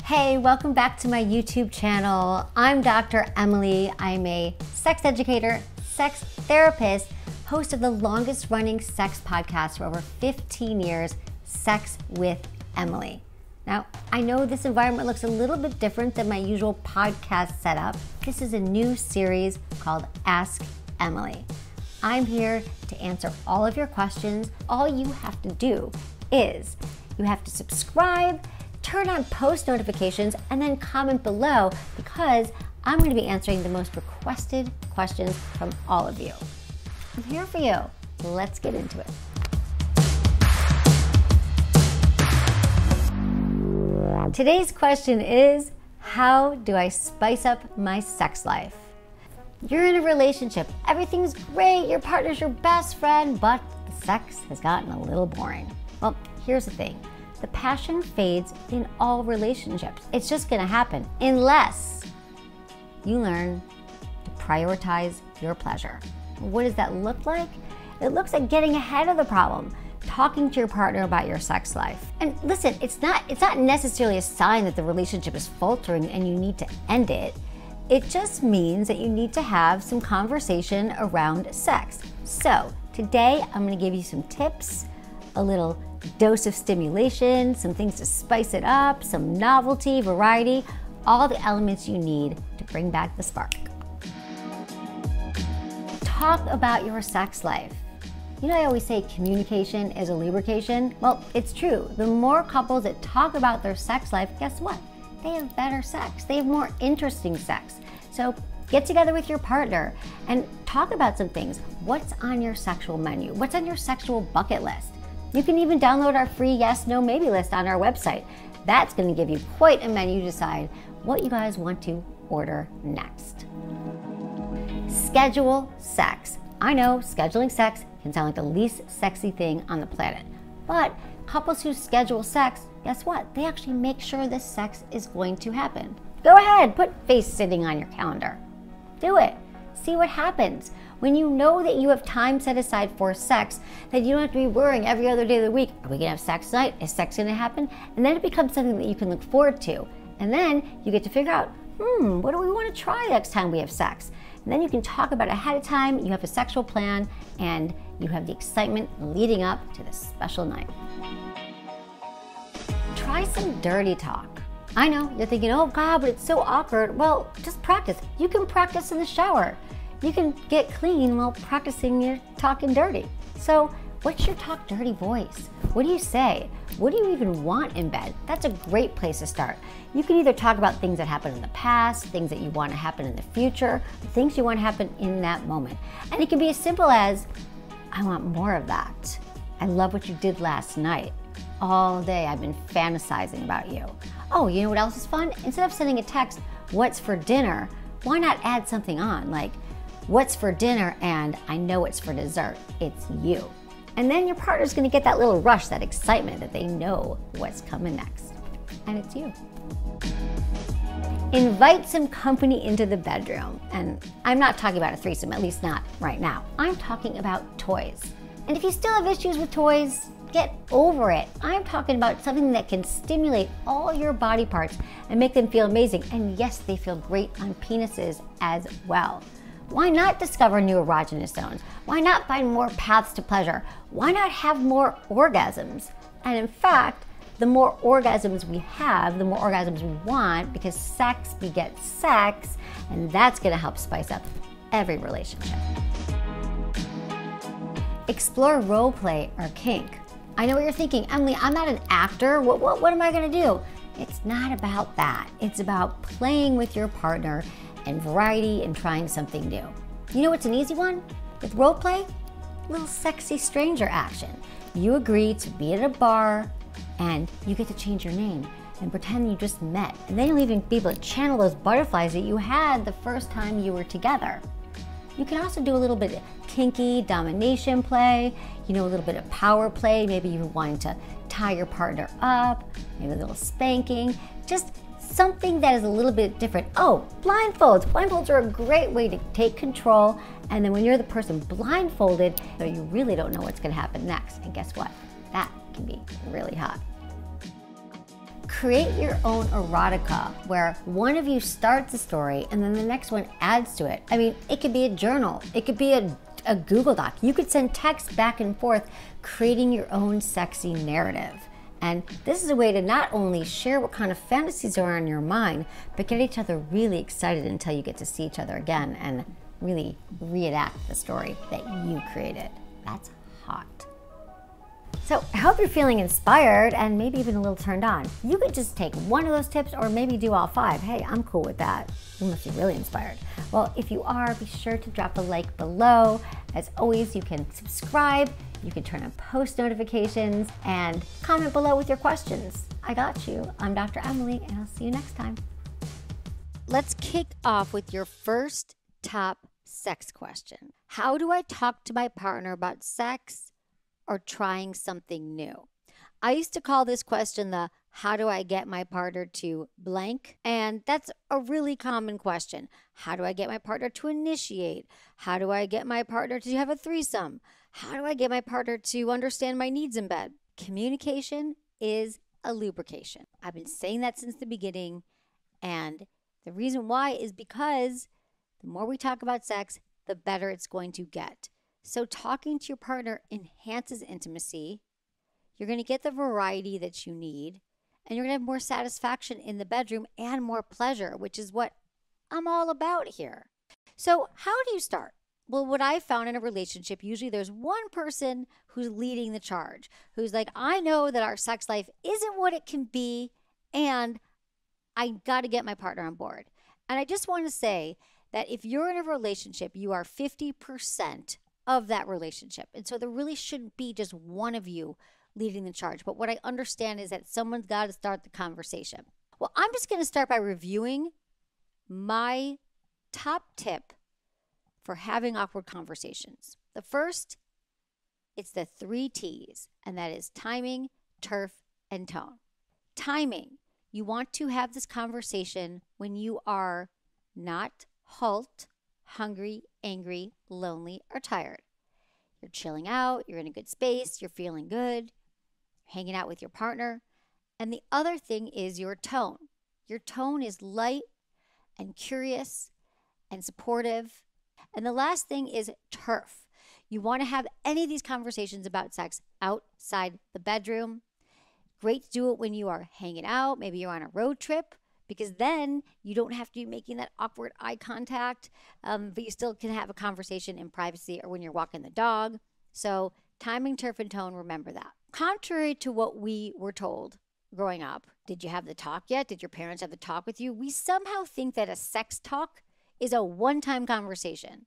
Hey, welcome back to my YouTube channel. I'm Dr. Emily. I'm a sex educator, sex therapist, host of the longest running sex podcast for over 15 years, Sex with Emily. Now, I know this environment looks a little bit different than my usual podcast setup. This is a new series called Ask Emily. I'm here to answer all of your questions. All you have to do is you have to subscribe, turn on post notifications, and then comment below because I'm going to be answering the most requested questions from all of you. I'm here for you. Let's get into it. Today's question is, how do I spice up my sex life? You're in a relationship, everything's great, your partner's your best friend, but the sex has gotten a little boring. Well, here's the thing. The passion fades in all relationships. It's just gonna happen unless you learn to prioritize your pleasure. What does that look like? It looks like getting ahead of the problem, talking to your partner about your sex life. And listen, it's not necessarily a sign that the relationship is faltering and you need to end it. It just means that you need to have some conversation around sex. So today I'm gonna give you some tips, a little dose of stimulation, some things to spice it up, some novelty, variety, all the elements you need to bring back the spark. Talk about your sex life. You know, I always say communication is a lubrication. Well, it's true. The more couples that talk about their sex life, guess what? They have better sex. They have more interesting sex. So get together with your partner and talk about some things. What's on your sexual menu? What's on your sexual bucket list? You can even download our free yes, no, maybe list on our website. That's going to give you quite a menu to decide what you guys want to order next. Schedule sex. I know scheduling sex can sound like the least sexy thing on the planet, but couples who schedule sex, guess what? They actually make sure this sex is going to happen. Go ahead, put face sitting on your calendar. Do it. See what happens. When you know that you have time set aside for sex, that you don't have to be worrying every other day of the week, are we gonna have sex tonight? Is sex gonna happen? And then it becomes something that you can look forward to. And then you get to figure out, what do we wanna try next time we have sex? And then you can talk about it ahead of time, you have a sexual plan, and you have the excitement leading up to this special night. Try some dirty talk. I know, you're thinking, oh God, but it's so awkward. Well, just practice. You can practice in the shower. You can get clean while practicing your talking dirty. So what's your talk dirty voice? What do you say? What do you even want in bed? That's a great place to start. You can either talk about things that happened in the past, things that you want to happen in the future, things you want to happen in that moment. And it can be as simple as, I want more of that. I love what you did last night. All day I've been fantasizing about you. Oh, you know what else is fun? Instead of sending a text, what's for dinner? Why not add something on like, what's for dinner and I know it's for dessert. It's you. And then your partner's gonna get that little rush, that excitement that they know what's coming next. And it's you. Invite some company into the bedroom. And I'm not talking about a threesome, at least not right now. I'm talking about toys. And if you still have issues with toys, get over it. I'm talking about something that can stimulate all your body parts and make them feel amazing. And yes, they feel great on penises as well. Why not discover new erogenous zones? Why not find more paths to pleasure? Why not have more orgasms? And in fact, the more orgasms we have, the more orgasms we want, because sex begets sex, and that's gonna help spice up every relationship. Explore role play or kink. I know what you're thinking, Emily, I'm not an actor. What am I gonna do? It's not about that. It's about playing with your partner and variety and trying something new. You know what's an easy one? With role play, a little sexy stranger action. You agree to be at a bar and you get to change your name and pretend you just met. And then you'll even be able to channel those butterflies that you had the first time you were together. You can also do a little bit of kinky domination play, you know, a little bit of power play. Maybe you're wanting to tie your partner up, maybe a little spanking, just something that is a little bit different. Oh, blindfolds. Blindfolds are a great way to take control. And then when you're the person blindfolded, you really don't know what's gonna happen next. And guess what? That can be really hot. Create your own erotica where one of you starts a story and then the next one adds to it. I mean, it could be a journal, it could be a Google Doc. You could send text back and forth, creating your own sexy narrative. And this is a way to not only share what kind of fantasies are on your mind, but get each other really excited until you get to see each other again and really reenact the story that you created. That's hot. So I hope you're feeling inspired and maybe even a little turned on. You could just take one of those tips or maybe do all 5. Hey, I'm cool with that, unless you're really inspired. Well, if you are, be sure to drop a like below. As always, you can subscribe, you can turn on post notifications, and comment below with your questions. I got you. I'm Dr. Emily, and I'll see you next time. Let's kick off with your first top sex question. How do I talk to my partner about sex or trying something new? I used to call this question the how do I get my partner to blank? And that's a really common question. How do I get my partner to initiate? How do I get my partner to have a threesome? How do I get my partner to understand my needs in bed? Communication is a lubrication. I've been saying that since the beginning. And the reason why is because the more we talk about sex, the better it's going to get. So talking to your partner enhances intimacy. You're going to get the variety that you need, and you're going to have more satisfaction in the bedroom and more pleasure, which is what I'm all about here. So how do you start? Well, what I found in a relationship, usually there's one person who's leading the charge, who's like, I know that our sex life isn't what it can be, and I got to get my partner on board. And I just want to say that if you're in a relationship, you are 50% of that relationship. And so there really shouldn't be just one of you leading the charge. But what I understand is that someone's got to start the conversation. Well, I'm just going to start by reviewing my top tip for having awkward conversations. The first, it's the 3 T's, and that is timing, turf, and tone. Timing. You want to have this conversation when you are not halt, hungry, angry, lonely, or tired. You're chilling out, you're in a good space, you're feeling good, hanging out with your partner. And the other thing is your tone. Your tone is light and curious and supportive. And the last thing is turf. You want to have any of these conversations about sex outside the bedroom. Great to do it when you are hanging out, maybe you're on a road trip, because then you don't have to be making that awkward eye contact, but you still can have a conversation in privacy or when you're walking the dog. So timing, turf, and tone, remember that. Contrary to what we were told growing up, did you have the talk yet? Did your parents have the talk with you? We somehow think that a sex talk is a one-time conversation.